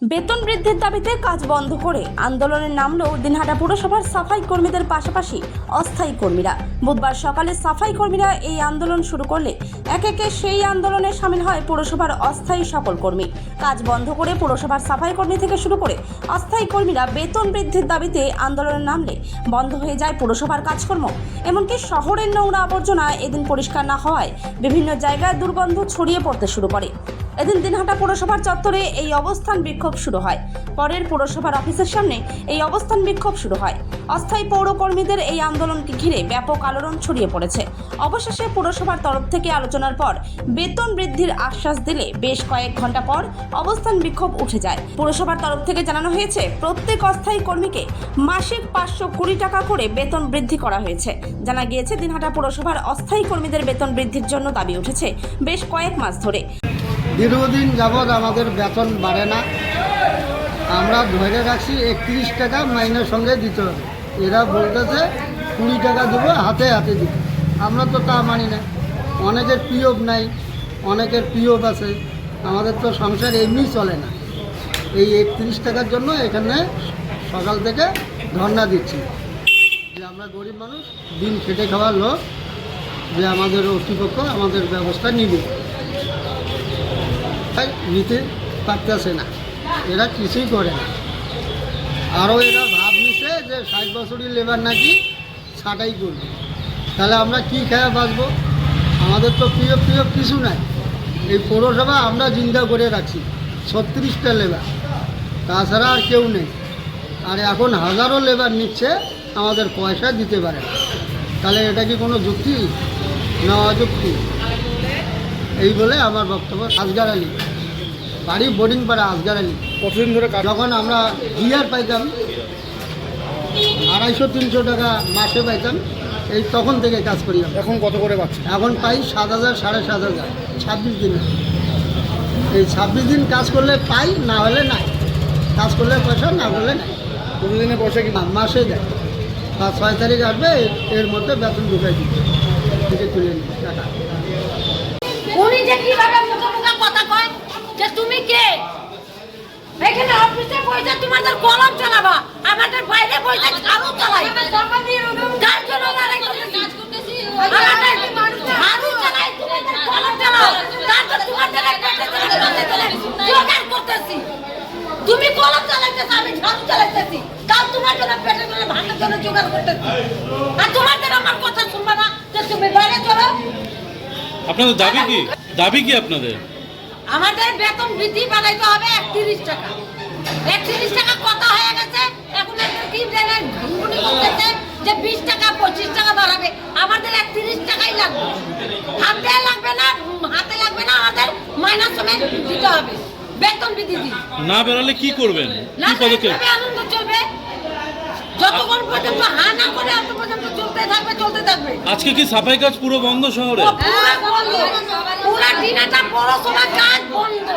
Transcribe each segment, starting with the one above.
বেতন বৃদ্ধির দাবিতে কাজ বন্ধ করে আন্দোলনের নামল দিনহাটা পুরসভার সাফাই কর্মীদের পাশাপাশি অস্থায়ী কর্মীরা। বুধবার সকালে সাফাই কর্মীরা এই আন্দোলন শুরু করলে একে একে সেই আন্দোলনে সামিল হয় পুরসভার অস্থায়ী সকল কর্মী। কাজ বন্ধ করে পুরসভার সাফাই কর্মী থেকে শুরু করে অস্থায়ী কর্মীরা বেতন বৃদ্ধির দাবিতে আন্দোলনে নামলে বন্ধ হয়ে যায় পুরসভার কাজকর্ম। এমনকি শহরের নোংরা আবর্জনা এদিন পরিষ্কার না হওয়ায় বিভিন্ন জায়গায় দুর্গন্ধ ছড়িয়ে পড়তে শুরু করে। এদিন দিনহাটা পুরসভার চত্বরে এই অবস্থান বিক্ষোভ শুরু হয়। পরের পুরসভার অফিসের সামনে এই অবস্থান বিক্ষোভ শুরু হয়। অস্থায়ী পৌরকর্মীদের এই আন্দোলনকে ঘিরে ব্যাপক আলোড়ন ছড়িয়ে পড়েছে। অবশেষে পুরসভার তরফ থেকে আলোচনার পর বেতন বৃদ্ধির আশ্বাস দিলে বেশ কয়েক ঘন্টা পর অবস্থান বিক্ষোভ উঠে যায়। পুরসভার তরফ থেকে জানানো হয়েছে প্রত্যেক অস্থায়ী কর্মীকে মাসিক 520 টাকা করে বেতন বৃদ্ধি করা হয়েছে। জানা গিয়েছে দিনহাটা পুরসভার অস্থায়ী কর্মীদের বেতন বৃদ্ধির জন্য দাবি উঠেছে বেশ কয়েক মাস ধরে। দীর্ঘদিন যাবৎ আমাদের বেতন বাড়ে না। আমরা ধরে রাখছি 31 টাকা মাইনের সঙ্গে দিতে হবে। এরা বলতেছে 20 টাকা দেবো, হাতে হাতে দিব। আমরা তো তা মানি না। অনেকের পিওফ নাই, অনেকের পিওফ আছে। আমাদের তো সংসার এমনি চলে না। এই 31 টাকার জন্য এখানে সকাল থেকে ধর্ণা দিচ্ছি যে আমরা গরিব মানুষ, দিন খেটে খাওয়ার লোক, যে আমাদের কর্তৃপক্ষ আমাদের ব্যবস্থা নিবে। নিতে পারতেছে না, এরা কিছুই করে না। আরও এরা ভাব নিচ্ছে যে 60 বছরের লেবার নাকি ছাঁটাই করবে। তাহলে আমরা কি খেয়ে বাঁচবো? আমাদের তো প্রিয় কিছু নাই। এই পৌরসভা আমরা জিন্দা করে রাখছি 36টা লেবার, তাছাড়া আর কেউ নেই। আর এখন হাজারো লেবার নিচ্ছে, আমাদের পয়সা দিতে পারে না। তাহলে এটা কি কোনো যুক্তি না অযুক্তি? এই বলে আমার বক্তব্য। আসগার আলী, বাড়ি বোর্ডিং পাড়া আসগার আলী। কতদিন ধরে যখন আমরা জিআর পাইতাম 250-300 টাকা মাসে পাইতাম, এই তখন থেকে কাজ করি। এখন কত করে পাচ্ছেন? এখন পাই 7,000 7,500, 26 দিনে। এই 26 দিন কাজ করলে পাই, না হলে নাই। কাজ করলে পয়সা, না করলে নাই। প্রতিদিনে পয়সা কি মাসে দেয়। 5-6 তারিখ আসবে, এর মধ্যে বেতন ঢুকাই দিতে থেকে তুলে নিই টাকা। উনি যে কিভাবে মুখে মুখে কথা কয় যে তুমি কে, এখানে অফিসে বসে তোমাদের কলম চালাবা, আমাদের বাইরে বসে ঝাড়ু চালাই। কার জন্য লড়াই করতেছি? আমাদের ঝাড়ু চালাই, তোমাদের কলম চালাও। তারপর তোমাদের জোগাড় করতেছি। তুমি কলম চালাইতেছ, আমি ঝাড়ু চালাইতেছি। কাল তোমার জন্য পেটের জন্য ভাতের জন্য জোগাড় করতেছি। আর তোমাদের আমার কথা শুনবা না যে তুমি বাইরে চলো। আপনাদের দাবি কি আপনাদের? আমাদের বেতন বৃদ্ধি বাড়াইতে হবে 31 টাকা। 31 টাকা কথা হয়ে গেছে। এখন কি জানেন, ঘুরঘুরি করতেছে যে 20 টাকা 25 টাকা বাড়াবে। আমাদের 31 টাকাই লাগবে। হাতে লাগবে না, আমাদের মাইনাস সমেত দিতে হবে বেতন বৃদ্ধি। না বেরোলে কি করবেন? কি পদক্ষেপ? আনন্দ চলবে যতক্ষণ পর্যন্ত না করে, তত পর্যন্ত চলতে থাকবে। আজকে কি সাফাই কাজ পুরো বন্ধ শহরে? পুরা দিনটা পৌরসভা কাজ বন্ধ।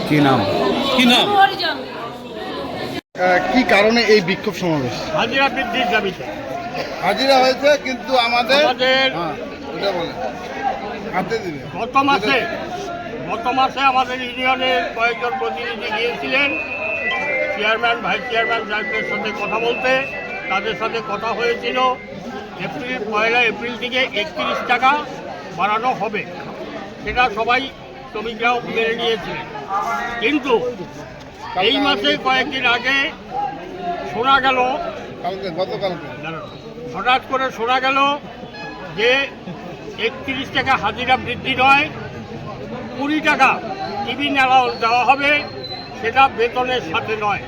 কি নাম? হরিজন। কি কারণে এই বিক্ষোভ সমাবেশ? হাজিরা বৃদ্ধির দাবিতে। হাজিরা হয়েছে, কিন্তু আমাদের এটা বলে হাতে দিবে। গত মাসে আমাদের ইউনিয়নের কয়েকজন প্রতিনিধি গিয়েছিলেন চেয়ারম্যান, ভাইস চেয়ারম্যান সাহেবদের সাথে কথা বলতে। তাদের সাথে কথা হয়েছিল 1 এপ্রিল থেকে 31 টাকা বাড়ানো হবে। সেটা সবাই শ্রমিকরাও মেনে নিয়েছিলেন। কিন্তু এই মাসে কয়েকদিন আগে শোনা গেল, হঠাৎ করে শোনা গেল যে 31 টাকা হাজিরা বৃদ্ধি নয়, 20 টাকা টিফিন অ্যালাউন্স দেওয়া হবে। সেটা বেতনের সাথে নয়,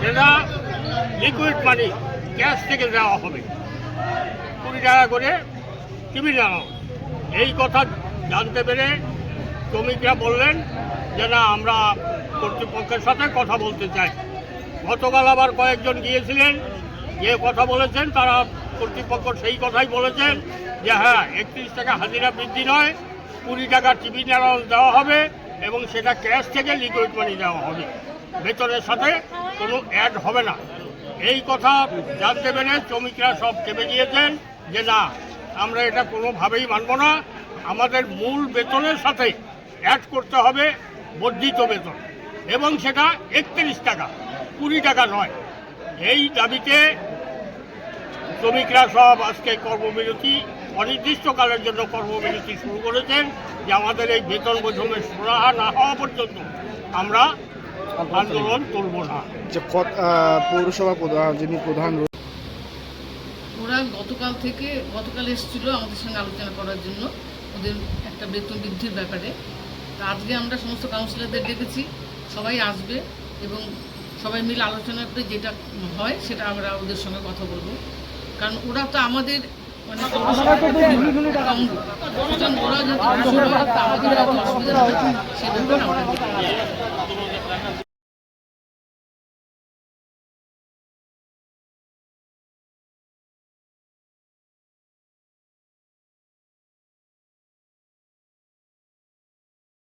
সেটা লিকুইড মানি, ক্যাশ থেকে দেওয়া হবে। 20 টাকা করে টিফিন অ্যালাউন্স। এই কথা জানতে পেরে শ্রমিকরা বললেন যে না, আমরা কর্তৃপক্ষের সাথে কথা বলতে চাই। গতকাল আবার কয়েকজন গিয়েছিলেন, যে কথা বলেছেন তারা কর্তৃপক্ষ সেই কথাই বলেছেন যে হ্যাঁ, 31 টাকা হাজিরা বৃদ্ধি নয়, 20 টাকা টিফিন অ্যালাউন্স দেওয়া হবে এবং সেটা ক্যাশ থেকে লিকুইড মানি দেওয়া হবে। বেতনের সাথে কোনো অ্যাড হবে না। এই কথা জানতে পেরে শ্রমিকরা সব চেপে গিয়েছেন যে না, আমরা এটা কোনোভাবেই মানব না। আমাদের মূল বেতনের সাথে অ্যাড করতে হবে বর্ধিত বেতন। এবং সেটা 31 টাকা, 20 টাকা নয়। এই দাবিতে শ্রমিকরা সব আজকে কর্মবিরতি, অনির্দিষ্টকালের জন্য কর্মবিরতি শুরু করেছেন, যে আমাদের এই বেতন বৈষম্যের সুরাহা না হওয়া পর্যন্ত আমরা আন্দোলন তুলব না। যে পৌরসভা যিনি প্রধান ওরা গতকাল এসেছিল আমাদের সঙ্গে আলোচনা করার জন্য ওদের একটা বেতন বৃদ্ধির ব্যাপারে। তা আজকে আমরা সমস্ত কাউন্সিলরদের ডেকেছি, সবাই আসবে এবং সবাই মিলে আলোচনা করে যেটা হয় সেটা আমরা ওদের সঙ্গে কথা বলবো। কারণ ওরা তো আমাদের মানে ওরা যাতে আমাদের অসুবিধা হয় সে ব্যাপারে আমরা